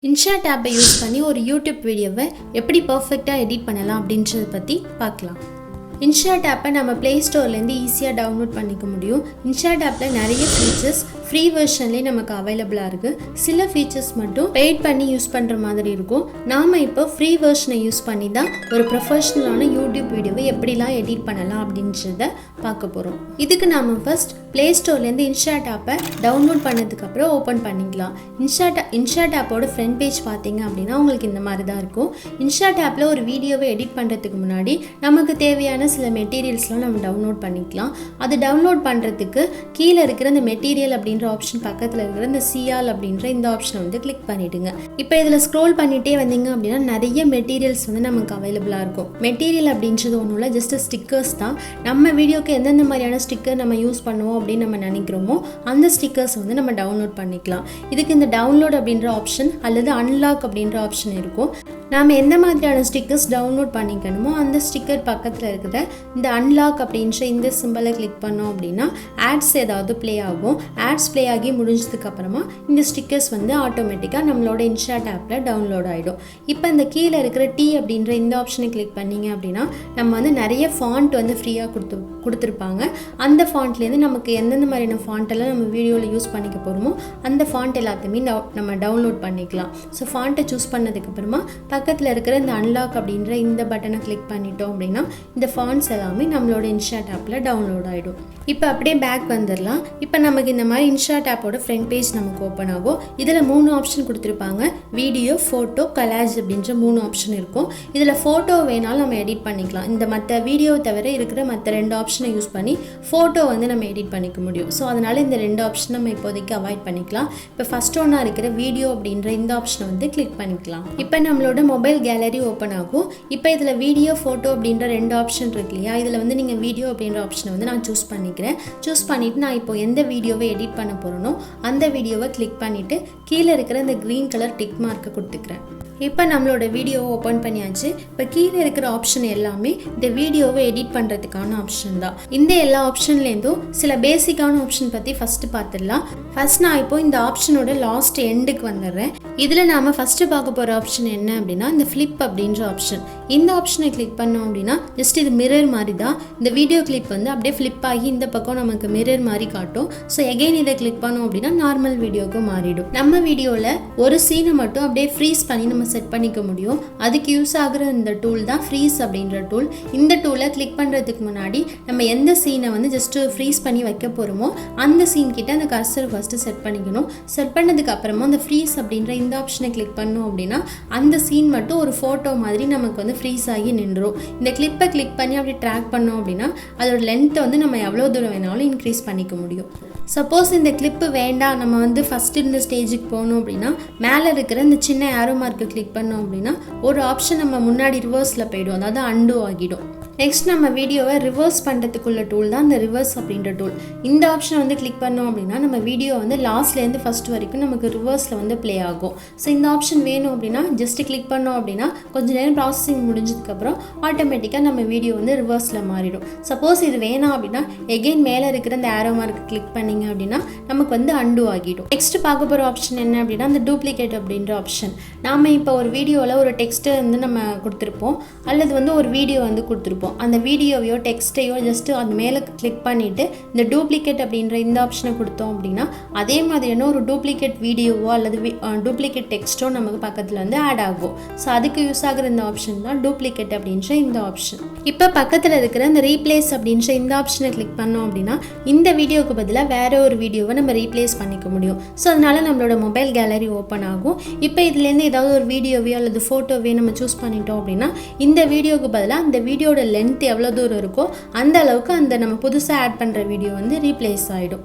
Inshot App use பண்ணி ஒரு YouTube வீடியோவை எப்படி பர்ஃபெக்ட்டாக எடிட் பண்ணலாம் அப்படின்றத பற்றி பார்க்கலாம். Inshot App நம்ம Play Storeலேருந்து ஈஸியாக டவுன்லோட் பண்ணிக்க முடியும். Inshot Appல நிறைய ஃபீச்சர்ஸ் ஃப்ரீ வெர்ஷன்லேயே நமக்கு அவைலபிளாக இருக்குது. சில ஃபீச்சர்ஸ் மட்டும் பெய்ட் பண்ணி யூஸ் பண்ணுற மாதிரி இருக்கும். நாம் இப்போ ஃப்ரீ வெர்ஷனை யூஸ் பண்ணி தான் ஒரு ப்ரொஃபஷ்னலான யூடியூப் வீடியோவை எப்படிலாம் எடிட் பண்ணலாம் அப்படின்றத பார்க்க போகிறோம். இதுக்கு நாம் ஃபர்ஸ்ட் Play Storeலேருந்து Inshot Appை டவுன்லோட் பண்ணதுக்கப்புறம் ஓப்பன் பண்ணிக்கலாம். Inshot Appோட ஃப்ரண்ட் பேஜ் பார்த்தீங்க அப்படின்னா உங்களுக்கு இந்த மாதிரி தான் இருக்கும். Inshot Appல ஒரு வீடியோவை எடிட் பண்ணுறதுக்கு முன்னாடி நமக்கு தேவையான சில மெட்டீரியல்ஸ்லாம் நம்ம டவுன்லோட் பண்ணிக்கலாம். அது டவுன்லோட் பண்ணுறதுக்கு கீழே இருக்கிற இந்த மெட்டீரியல் அப்படின்ற ஆப்ஷன் பக்கத்தில் இருக்கிற இந்த சிஆல் அப்படின்ற இந்த ஆப்ஷனை வந்து கிளிக் பண்ணிவிடுங்க. இப்போ இதில் ஸ்க்ரோல் பண்ணிகிட்டே வந்தீங்க அப்படின்னா நிறைய மெட்டீரியல்ஸ் வந்து நமக்கு அவைலபிளாக இருக்கும். மெட்டீரியல் அப்படின்றது ஒன்றும் இல்லை, ஜஸ்ட் ஸ்டிக்கர்ஸ் தான். நம்ம வீடியோக்கு எந்தெந்த மாதிரியான ஸ்டிக்கர் நம்ம யூஸ் பண்ணுவோம் அப்படின்னு நம்ம நினைக்கிறோமோ அந்த ஸ்டிக்கர்ஸ் வந்து நம்ம டவுன்லோட் பண்ணிக்கலாம். இதுக்கு இந்த டவுன்லோட் அப்படின்ற ஆப்ஷன் அல்லது அன்லாக் அப்படின்ற ஆப்ஷன் இருக்கும். நாம் எந்த மாதிரியான ஸ்டிக்கர்ஸ் டவுன்லோட் பண்ணிக்கணுமோ அந்த ஸ்டிக்கர் பக்கத்தில் இருக்கிற இந்த அன்லாக் அப்படின்ற இந்த சிம்பிளை கிளிக் பண்ணோம் அப்படின்னா ஆட்ஸ் ஏதாவது ப்ளே ஆகும். ஆட்ஸ் ப்ளே ஆகி முடிஞ்சதுக்கப்புறமா இந்த ஸ்டிக்கர்ஸ் வந்து ஆட்டோமேட்டிக்காக நம்மளோட Inshot Appல டவுன்லோட் ஆகிடும். இப்போ இந்த கீழே இருக்கிற டி அப்படின்ற இந்த ஆப்ஷனை கிளிக் பண்ணிங்க அப்படின்னா நம்ம வந்து நிறைய ஃபாண்ட் வந்து ஃப்ரீயாக கொடுத்துருப்பாங்க. அந்த ஃபாண்ட்லேருந்து நமக்கு எந்தெந்த மாதிரியான ஃபாண்ட்டெல்லாம் நம்ம வீடியோவில் யூஸ் பண்ணிக்க போகிறோமோ அந்த ஃபாண்ட் எல்லாத்தையுமே நம்ம டவுன்லோட் பண்ணிக்கலாம். ஸோ ஃபாண்ட்டை சூஸ் பண்ணதுக்கப்புறமா பக்கத்தில் இருக்கிற இந்த அன்லாக் அப்படின்ற இந்த பட்டனை கிளிக் பண்ணிட்டோம் அப்படின்னா இந்த ஃபாண்ட்ஸ் எல்லாமே நம்மளோட Inshot Appல டவுன்லோட் ஆகிடும். இப்போ அப்படியே பேக் வந்துடலாம். இப்போ நமக்கு இந்த மாதிரி Inshot Appோட ஃப்ரண்ட் பேஜ் நமக்கு ஓப்பன் ஆகும். இதில் 3 ஆப்ஷன் கொடுத்துருப்பாங்க. வீடியோ, ஃபோட்டோ, கலாஜ் அப்படின்ற 3 ஆப்ஷன் இருக்கும். இதில் ஃபோட்டோ வேணாலும் நம்ம எடிட் பண்ணிக்கலாம். இந்த மற்ற வீடியோவை தவிர இருக்கிற மற்ற 2 ஆப்ஷனை யூஸ் பண்ணி ஃபோட்டோ வந்து நம்ம எடிட் பண்ணிக்க முடியும். ஸோ அதனால் இந்த 2 ஆப்ஷன் நம்ம இப்போதைக்கு அவாய்ட் பண்ணிக்கலாம். இப்போ ஃபர்ஸ்ட் ஒன்றா இருக்கிற வீடியோ அப்படின்ற இந்த ஆப்ஷனை வந்து கிளிக் பண்ணிக்கலாம். இப்போ நம்மளோட மொபைல் கேலரி ஓப்பன் ஆகும். இப்போ இதில் வீடியோ, ஃபோட்டோ அப்படின்ற 2 ஆப்ஷன் இருக்கு இல்லையா, இதில் வந்து நீங்கள் வீடியோ அப்படின்ற ஆப்ஷனை வந்து நான் சூஸ் பண்ணிக்கிறேன். சூஸ் பண்ணிவிட்டு நான் இப்போ எந்த வீடியோவை எடிட் பண்ண போகிறேனோ அந்த வீடியோவை கிளிக் பண்ணிவிட்டு கீழே இருக்கிற இந்த க்ரீன் கலர் டிக் மார்க்கை கொடுத்துக்கிறேன். இப்போ நம்மளோட வீடியோவை ஓப்பன் பண்ணியாச்சு. இப்போ கீழே இருக்கிற ஆப்ஷன் எல்லாமே இந்த வீடியோவை எடிட் பண்ணுறதுக்கான ஆப்ஷன் தான். இந்த எல்லா ஆப்ஷன்லேருந்தும் சில பேசிக்கான ஆப்ஷன் பற்றி ஃபஸ்ட்டு பார்த்துடலாம். ஃபஸ்ட் நான் இப்போ இந்த ஆப்ஷனோட லாஸ்ட் எண்டுக்கு வந்துடுறேன். இதில் நாம் ஃபஸ்ட்டு பார்க்க போகிற ஆப்ஷன் என்ன அப்படின்னா இந்த ஃப்ளிப் அப்படின்ற ஆப்ஷன். இந்த ஆப்ஷனை கிளிக் பண்ணோம் அப்படின்னா ஜஸ்ட் இது மிரர் மாதிரி தான். இந்த வீடியோ கிளிப் வந்து அப்படியே ஃப்ளிப் ஆகி இந்த பக்கம் நமக்கு மிரர் மாதிரி காட்டும். ஸோ எகைன் இதை கிளிக் பண்ணோம் அப்படின்னா நார்மல் வீடியோவுக்கு மாறிடும். நம்ம வீடியோவில் ஒரு சீனை மட்டும் அப்படியே ஃப்ரீஸ் பண்ணி நம்ம செட் பண்ணிக்க முடியும். அதுக்கு யூஸ் ஆகிற இந்த டூல் தான் ஃப்ரீஸ் அப்படின்ற டூல். இந்த டூலை கிளிக் பண்ணுறதுக்கு முன்னாடி நம்ம எந்த சீனை வந்து ஜஸ்ட்டு ஃப்ரீஸ் பண்ணி வைக்க போகிறோமோ அந்த சீன் கிட்ட அந்த கர்சர் ஃபஸ்ட்டு செட் பண்ணிக்கணும். செட் பண்ணதுக்கு அப்புறமா அந்த ஃப்ரீஸ் அப்படின்ற இந்த ஆப்ஷனை கிளிக் பண்ணோம் அப்படின்னா அந்த சீன் மட்டும் ஒரு ஃபோட்டோ மாதிரி நமக்கு வந்து ஃப்ரீஸ் ஆகி நின்றுடும். இந்த கிளிப்பை கிளிக் பண்ணி அப்படி ட்ராக் பண்ணோம் அப்படின்னா அதோட லென்த்தை வந்து நம்ம எவ்வளோ தூரம் வேணாலும் இன்க்ரீஸ் பண்ணிக்க முடியும். சப்போஸ் இந்த கிளிப்பு வேண்டாம், நம்ம வந்து ஃபஸ்ட்டு இந்த ஸ்டேஜுக்கு போகணும் அப்படின்னா மேலே இருக்கிற இந்த சின்ன ஆரோ மார்க்கை கிளிக் பண்ணோம் அப்படின்னா ஒரு ஆப்ஷன் நம்ம முன்னாடி ரிவர்ஸில் போய்டும், அதாவது அண்டோ ஆகிடும். நெக்ஸ்ட் நம்ம வீடியோவை ரிவர்ஸ் பண்ணுறதுக்குள்ள டூல் தான் இந்த ரிவர்ஸ் அப்படின்ற டூல். இந்த ஆப்ஷனை வந்து கிளிக் பண்ணோம் அப்படின்னா நம்ம வீடியோ வந்து லாஸ்ட்லேருந்து ஃபஸ்ட் வரைக்கும் நமக்கு ரிவர்ஸில் வந்து ப்ளே ஆகும். ஸோ இந்த ஆப்ஷன் வேணும் அப்படின்னா ஜஸ்ட் கிளிக் பண்ணோம் அப்படின்னா கொஞ்சம் நேரம் ப்ராசஸிங் முடிஞ்சதுக்கப்புறம் ஆட்டோமேட்டிக்காக நம்ம வீடியோ வந்து ரிவர்ஸில் மாறிடும். சப்போஸ் இது வேணாம் அப்படின்னா எகெயின் மேலே இருக்கிற இந்த ஆரோ மார்க் கிளிக் பண்ணிங்க அப்படின்னா நமக்கு வந்து அண்டோ ஆகிடும். நெக்ஸ்ட் பார்க்க போகிற ஆப்ஷன் என்ன அப்படின்னா இந்த டூப்ளிகேட் அப்படின்ற ஆப்ஷன். நாம் இப்போ ஒரு வீடியோவில் ஒரு டெக்ஸ்ட்டை வந்து நம்ம கொடுத்துருப்போம் அல்லது வந்து ஒரு வீடியோ வந்து கொடுத்துருப்போம். அந்த வீடியோவையோ டெக்ஸ்ட்டையோ ஜஸ்ட்டு அது மேலே கிளிக் பண்ணிவிட்டு இந்த டூப்ளிகேட் அப்படின்ற இந்த ஆப்ஷனை கொடுத்தோம் அப்படின்னா அதே மாதிரியான ஒரு டூப்ளிகேட் வீடியோவோ அல்லது டூப்ளிகேட் டெக்ஸ்ட்டோ நமக்கு பக்கத்தில் வந்து ஆட் ஆகும். ஸோ அதுக்கு யூஸ் ஆகிற இந்த ஆப்ஷன் தான் டூப்ளிகேட் அப்படின்ற இந்த ஆப்ஷன். இப்போ பக்கத்தில் இருக்கிற இந்த ரீப்ளேஸ் அப்படின்ற இந்த ஆப்ஷனை கிளிக் பண்ணோம் அப்படின்னா இந்த வீடியோவுக்கு பதிலாக வேற ஒரு வீடியோவை நம்ம ரீப்ளேஸ் பண்ணிக்க முடியும். ஸோ அதனால நம்மளோட மொபைல் கேலரி ஓப்பன் ஆகும். இப்போ இதுலேருந்து ஏதாவது ஒரு வீடியோவையோ அல்லது ஃபோட்டோவையோ நம்ம சூஸ் பண்ணிட்டோம் அப்படின்னா இந்த வீடியோவுக்கு பதிலாக அந்த வீடியோட லென்த் எவ்வளோ தூரம் இருக்கோ அந்த அளவுக்கு அந்த நம்ம புதுசாக ஆட் பண்ணுற வீடியோ வந்து ரீப்ளேஸ் ஆகிடும்.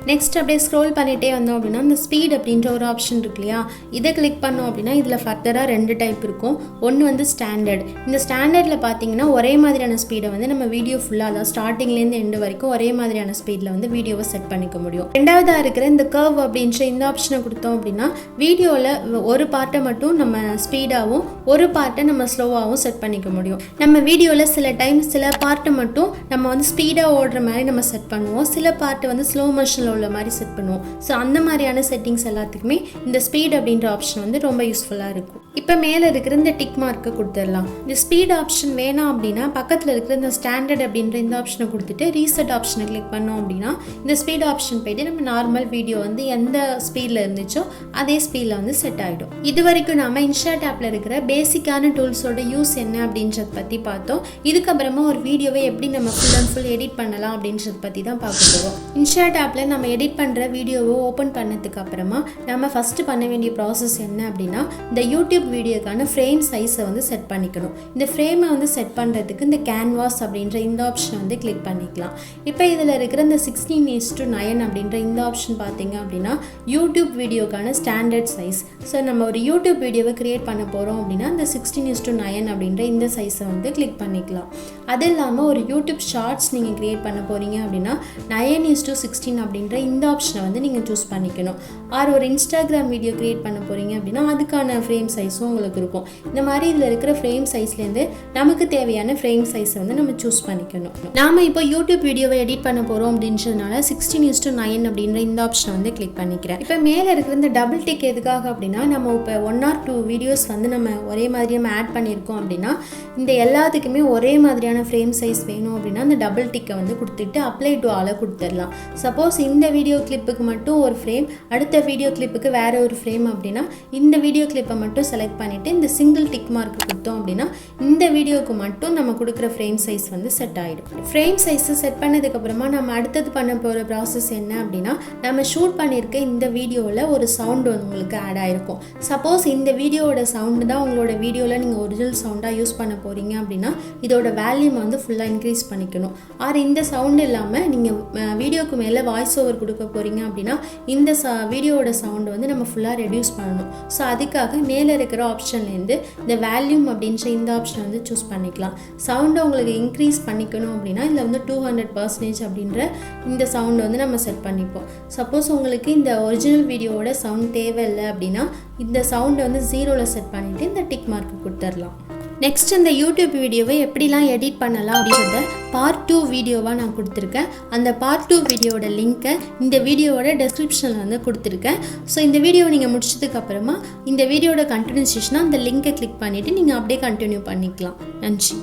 நெக்ஸ்ட் அப்படியே ஸ்க்ரோல் பண்ணிகிட்டே வந்தோம் அப்படின்னா இந்த ஸ்பீட் அப்படின்ற ஒரு ஆப்ஷன் இருக்கு இல்லையா, இதை கிளிக் பண்ணோம் அப்படின்னா இதில் ஃபர்தராக 2 டைப் இருக்கும். ஒன்று வந்து ஸ்டாண்டர்ட். இந்த ஸ்டாண்டர்டில் பார்த்தீங்கன்னா ஒரே மாதிரியான ஸ்பீடை வந்து நம்ம வீடியோ ஃபுல்லாக அதாவது ஸ்டார்டிங்லேருந்து எண்டு வரைக்கும் ஒரே மாதிரியான ஸ்பீடில் வந்து வீடியோவை செட் பண்ணிக்க முடியும். ரெண்டாவதாக இருக்கிற இந்த கர்வ் அப்படின்ற இந்த ஆப்ஷனை கொடுத்தோம் அப்படின்னா வீடியோவில் ஒரு பார்ட்டை மட்டும் நம்ம ஸ்பீடாகவும் ஒரு பார்ட்டை நம்ம ஸ்லோவாகவும் செட் பண்ணிக்க முடியும். நம்ம வீடியோவில் சில டைம் சில பார்ட்டை மட்டும் நம்ம வந்து ஸ்பீடாக ஓடுற மாதிரி நம்ம செட் பண்ணுவோம். சில பார்ட்டை வந்து ஸ்லோ மோஷனில் உள்ள மாதிரி செட் பண்ணுவோம். ஸோ அந்த மாதிரியான செட்டிங்ஸ் எல்லாத்துக்குமே இந்த ஸ்பீட் அப்படின்ற ஆப்ஷன் வந்து ரொம்ப யூஸ்ஃபுல்லாக இருக்கும். இப்போ மேலே இருக்கிற இந்த டிக் மார்க்கை கொடுத்துடலாம். இந்த ஸ்பீட் ஆப்ஷன் வேணாம் அப்படின்னா பக்கத்தில் இருக்கிற இந்த ஸ்டாண்டர்ட் அப்படின்ற இந்த ஆப்ஷனை கொடுத்துட்டு ரீசெட் ஆப்ஷனை கிளிக் பண்ணோம் அப்படின்னா இந்த ஸ்பீட் ஆப்ஷன் போய்ட்டு நம்ம நார்மல் வீடியோ வந்து எந்த ஸ்பீடில் இருந்துச்சோ அதே ஸ்பீடில் வந்து செட் ஆகிடும். இது வரைக்கும் நம்ம இன்ஷாட் ஆப்பில் இருக்கிற பேசிக்கான டூல்ஸோட யூஸ் என்ன அப்படின்றத பற்றி பார்த்தோம். இதுக்கப்புறமா ஒரு வீடியோவை எப்படி நம்ம ஃபுல் அண்ட் ஃபுல் எடிட் பண்ணலாம் அப்படின்றத பற்றி தான் பார்க்க போகிறோம். இன்ஷாட் ஆப்பில் நம்ம எடிட் பண்ணுற வீடியோவை ஓப்பன் பண்ணதுக்கு அப்புறமா நம்ம ஃபஸ்ட்டு பண்ண வேண்டிய ப்ராசஸ் என்ன அப்படின்னா இந்த யூடியூப் வீடியோக்கான ஃப்ரேம் சைஸை வந்து செட் பண்ணிக்கணும். இந்த ஃப்ரேமை வந்து செட் பண்ணுறதுக்கு இந்த கேன்வாஸ் அப்படின்ற இந்த ஆப்ஷனை வந்து கிளிக் பண்ணிக்கலாம். இப்போ இதில் இருக்கிற இந்த 16:9 அப்படின்ற இந்த ஆப்ஷன் பார்த்தீங்க அப்படின்னா யூடியூப் வீடியோக்கான ஸ்டாண்டர்ட் சைஸ். ஸோ நம்ம ஒரு யூடியூப் வீடியோவை கிரியேட் பண்ண போகிறோம் அப்படின்னா இந்த 16:9 அப்படின்ற இந்த சைஸை வந்து கிளிக் பண்ணிக்கலாம். அது இல்லாமல் ஒரு யூடியூப் ஷார்ட்ஸ் நீங்கள் கிரியேட் பண்ண போகிறீங்க அப்படின்னா 9:16 அப்படின்ற இந்த ஆப்ஷனை வந்து நீங்கள் சூஸ் பண்ணிக்கணும். ஆர் ஒரு இன்ஸ்டாகிராம் வீடியோ கிரியேட் பண்ண போகிறீங்க அப்படின்னா அதுக்கான ஃப்ரேம் சைஸும் உங்களுக்கு இருக்கும். இந்த மாதிரி இதில் இருக்கிற ஃப்ரேம் சைஸ்லேருந்து நமக்கு தேவையான ஃப்ரேம் சைஸை வந்து நம்ம சூஸ் பண்ணிக்கணும். நாம் இப்போ யூடியூப் வீடியோவை எடிட் பண்ண போகிறோம் அப்படின்றதுனால 16:9 அப்படின்ற இந்த ஆப்ஷனை வந்து கிளிக் பண்ணிக்கிறேன். இப்போ மேலே இருக்கிற இந்த டபுள் டிக் எதுக்காக அப்படின்னா நம்ம இப்போ 1 or 2 வீடியோஸ் வந்து நம்ம ஒரே மாதிரி நம்ம ஆட் பண்ணியிருக்கோம் அப்படின்னா இந்த எல்லாத்துக்குமே ஒரே மாதிரியான ஃப்ரேம் சைஸ் வேணும் அப்படின்னா அந்த டபுள் டிக்கை வந்து கொடுத்துட்டு அப்ளை டு ஆலை கொடுத்துடலாம். சப்போஸ் இந்த வீடியோ கிளிப்புக்கு மட்டும் ஒரு ஃப்ரேம், அடுத்த வீடியோ கிளிப்புக்கு வேற ஒரு ஃப்ரேம் அப்படின்னா இந்த வீடியோ கிளிப்பை மட்டும் செலக்ட் பண்ணிவிட்டு இந்த சிங்கிள் டிக் மார்க் கொடுத்தோம் அப்படின்னா இந்த வீடியோவுக்கு மட்டும் நம்ம கொடுக்குற ஃப்ரேம் சைஸ் வந்து செட் ஆகிடும். ஃப்ரேம் சைஸை செட் பண்ணதுக்கப்புறமா நம்ம அடுத்தது பண்ண போகிற ப்ராசஸ் என்ன அப்படின்னா நம்ம ஷூட் பண்ணியிருக்க இந்த வீடியோவில் ஒரு சவுண்டு உங்களுக்கு ஆட் ஆகிருக்கும். சப்போஸ் இந்த வீடியோவோட சவுண்டு தான் உங்களோட வீடியோவில் நீங்கள் ஒரிஜினல் சவுண்டாக யூஸ் பண்ண போகிறீங்க அப்படின்னா இதோட வேல்யூம் வந்து ஃபுல்லாக இன்க்ரீஸ் பண்ணிக்கணும். ஆர் இந்த சவுண்டு இல்லாமல் நீங்கள் வீடியோக்கு மேலே வாய்ஸ் ஓவர் கொடுக்க போகிறீங்க அப்படின்னா இந்த வீடியோவோட சவுண்டு வந்து நம்ம ஃபுல்லாக ரெடியூஸ் பண்ணணும். ஸோ அதுக்காக மேலே இருக்கிற ஆப்ஷன்லேருந்து இந்த வேல்யூம் அப்படின்ற இந்த ஆப்ஷன் வந்து சூஸ் பண்ணிக்கலாம். சவுண்டை உங்களுக்கு இன்க்ரீஸ் பண்ணிக்கணும் அப்படின்னா இதில் வந்து 200% அப்படின்ற இந்த சவுண்டை வந்து நம்ம செட் பண்ணிப்போம். சப்போஸ் உங்களுக்கு இந்த ஒரிஜினல் வீடியோவோட சவுண்ட் தேவையில்லை அப்படின்னா இந்த சவுண்டை வந்து 0ல் செட் பண்ணிவிட்டு இந்த டிக் மார்க்கு கொடுத்துடலாம். நெக்ஸ்ட் இந்த யூடியூப் வீடியோவை எப்படிலாம் எடிட் பண்ணலாம் அப்படின்றத பார்ட் 2 வீடியோவாக நான் கொடுத்துருக்கேன். அந்த பார்ட் 2 வீடியோட லிங்க்கை இந்த வீடியோவோட டெஸ்கிரிப்ஷனில் வந்து கொடுத்துருக்கேன். ஸோ இந்த வீடியோ நீங்கள் முடிச்சதுக்கப்புறமா இந்த வீடியோட கண்டினியூஷனாக அந்த லிங்க்கை கிளிக் பண்ணிவிட்டு நீங்கள் அப்படியே கண்டினியூ பண்ணிக்கலாம். நன்றி.